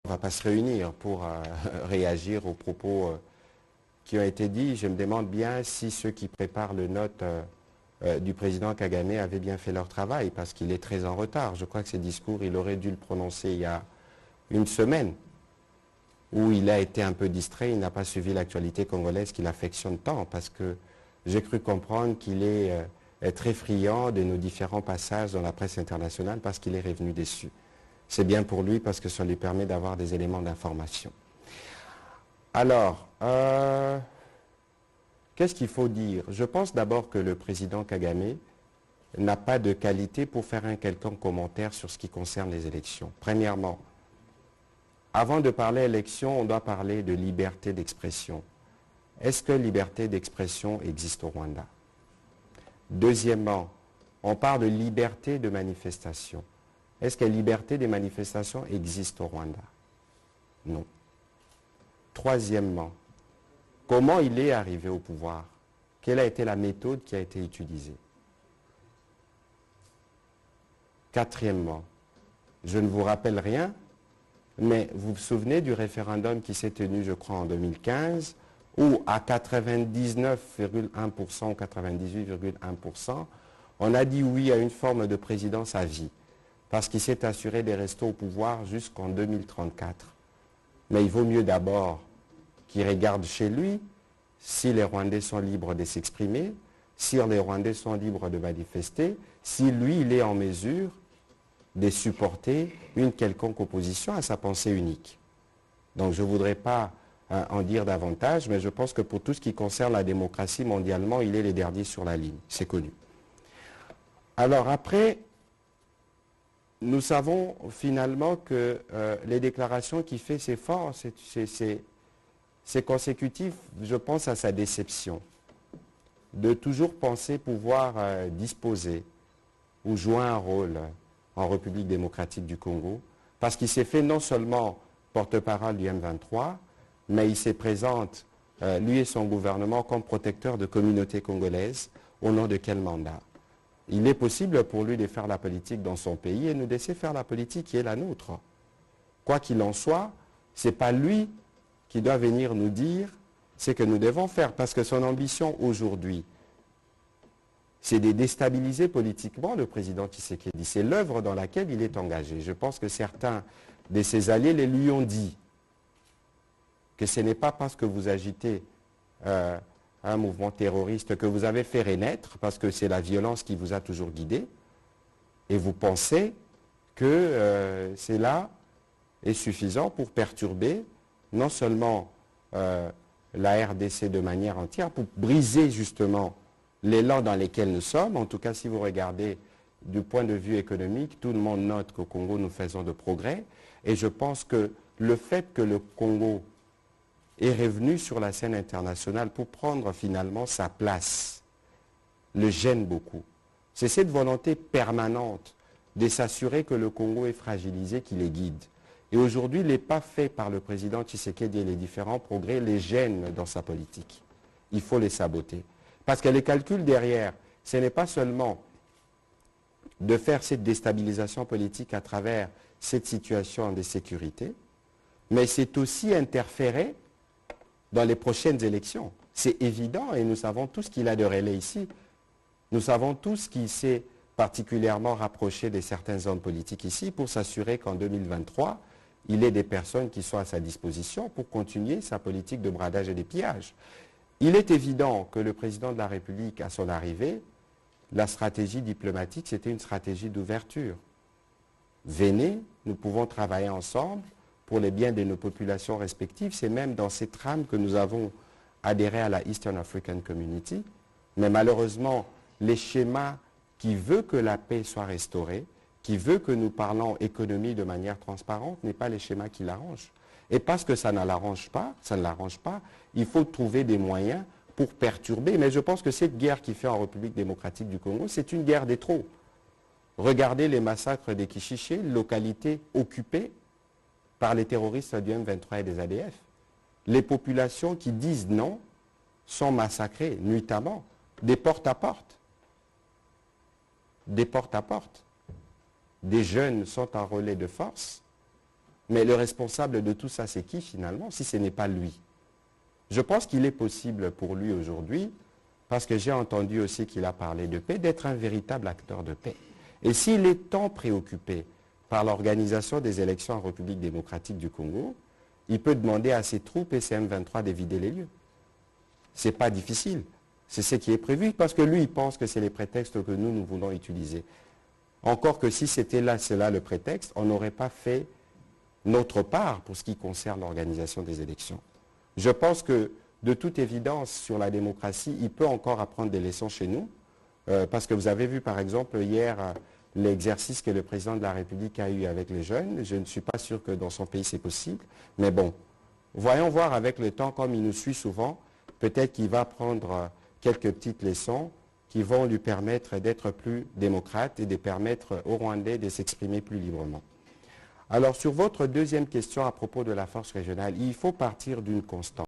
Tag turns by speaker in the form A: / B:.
A: On ne va pas se réunir pour réagir aux propos qui ont été dits. Je me demande bien si ceux qui préparent le note du président Kagame avaient bien fait leur travail, parce qu'il est très en retard. Je crois que ces discours, il aurait dû le prononcer il y a une semaine, où il a été un peu distrait, il n'a pas suivi l'actualité congolaise qu'il affectionne tant, parce que j'ai cru comprendre qu'il est très friand de nos différents passages dans la presse internationale, parce qu'il est revenu déçu. C'est bien pour lui, parce que ça lui permet d'avoir des éléments d'information. Alors, qu'est-ce qu'il faut dire? Je pense d'abord que le président Kagame n'a pas de qualité pour faire un quelconque commentaire sur ce qui concerne les élections. Premièrement, avant de parler élection, on doit parler de liberté d'expression. Est-ce que liberté d'expression existe au Rwanda? Deuxièmement, on parle de liberté de manifestation. Est-ce que la liberté des manifestations existe au Rwanda? Non. Troisièmement, comment il est arrivé au pouvoir? Quelle a été la méthode qui a été utilisée? Quatrièmement, je ne vous rappelle rien, mais vous vous souvenez du référendum qui s'est tenu, je crois, en 2015, où à 99,1% ou 98,1%, on a dit oui à une forme de présidence à vie, parce qu'il s'est assuré de rester au pouvoir jusqu'en 2034. Mais il vaut mieux d'abord qu'il regarde chez lui si les Rwandais sont libres de s'exprimer, si les Rwandais sont libres de manifester, si lui, il est en mesure de supporter une quelconque opposition à sa pensée unique. Donc je ne voudrais pas en dire davantage, mais je pense que pour tout ce qui concerne la démocratie mondialement, il est le dernier sur la ligne, c'est connu. Alors après, nous savons finalement que les déclarations qu'il fait, c'est fort, c'est consécutif, je pense, à sa déception, de toujours penser pouvoir disposer ou jouer un rôle en République démocratique du Congo, parce qu'il s'est fait non seulement porte-parole du M23, mais il se présente, lui et son gouvernement, comme protecteur de communautés congolaises. Au nom de quel mandat? Il est possible pour lui de faire la politique dans son pays et nous laisser faire la politique qui est la nôtre. Quoi qu'il en soit, ce n'est pas lui qui doit venir nous dire ce que nous devons faire, parce que son ambition aujourd'hui, c'est de déstabiliser politiquement le président Tshisekedi. C'est l'œuvre dans laquelle il est engagé. Je pense que certains de ses alliés les lui ont dit que ce n'est pas parce que vous agitez un mouvement terroriste que vous avez fait renaître, parce que c'est la violence qui vous a toujours guidé, et vous pensez que cela est suffisant pour perturber non seulement la RDC de manière entière, pour briser justement l'élan dans lequel nous sommes. En tout cas, si vous regardez du point de vue économique, tout le monde note qu'au Congo, nous faisons de progrès. Et je pense que le fait que le Congo est revenu sur la scène internationale pour prendre finalement sa place le gêne beaucoup. C'est cette volonté permanente de s'assurer que le Congo est fragilisé qui les guide. Et aujourd'hui, les pas faits par le président Tshisekedi et les différents progrès les gênent dans sa politique. Il faut les saboter. Parce que les calculs derrière, ce n'est pas seulement de faire cette déstabilisation politique à travers cette situation de sécurité, mais c'est aussi interférer dans les prochaines élections. C'est évident et nous savons tous qu'il a de relais ici. Nous savons tous qu'il s'est particulièrement rapproché de certains hommes politiques ici pour s'assurer qu'en 2023, il ait des personnes qui sont à sa disposition pour continuer sa politique de bradage et de pillage. Il est évident que le président de la République, à son arrivée, la stratégie diplomatique, c'était une stratégie d'ouverture. Venez, nous pouvons travailler ensemble pour les biens de nos populations respectives. C'est même dans cette trame que nous avons adhéré à la Eastern African Community. Mais malheureusement, les schémas qui veulent que la paix soit restaurée, qui veulent que nous parlons économie de manière transparente, n'est pas les schémas qui l'arrangent. Et parce que ça ne l'arrange pas, il faut trouver des moyens pour perturber. Mais je pense que cette guerre qui fait en République démocratique du Congo, c'est une guerre des trop. Regardez les massacres des Kishiché, localités occupées par les terroristes du M23 et des ADF. Les populations qui disent non sont massacrées nuitamment, des porte à porte. Des porte à porte. Des jeunes sont en relais de force Mais le responsable de tout ça, c'est qui finalement, si ce n'est pas lui? Je pense qu'il est possible pour lui aujourd'hui, parce que j'ai entendu aussi qu'il a parlé de paix, d'être un véritable acteur de paix. Et s'il est tant préoccupé par l'organisation des élections en République démocratique du Congo, il peut demander à ses troupes et ses M23 de vider les lieux. Ce n'est pas difficile. C'est ce qui est prévu, parce que lui, il pense que c'est les prétextes que nous voulons utiliser. Encore que si c'était là, cela le prétexte, on n'aurait pas fait notre part pour ce qui concerne l'organisation des élections. Je pense que, de toute évidence, sur la démocratie, il peut encore apprendre des leçons chez nous, parce que vous avez vu, par exemple, hier, l'exercice que le président de la République a eu avec les jeunes. Je ne suis pas sûr que dans son pays c'est possible, mais bon, voyons voir avec le temps, comme il nous suit souvent, peut-être qu'il va prendre quelques petites leçons qui vont lui permettre d'être plus démocrate et de permettre aux Rwandais de s'exprimer plus librement. Alors, sur votre deuxième question à propos de la force régionale, il faut partir d'une constante.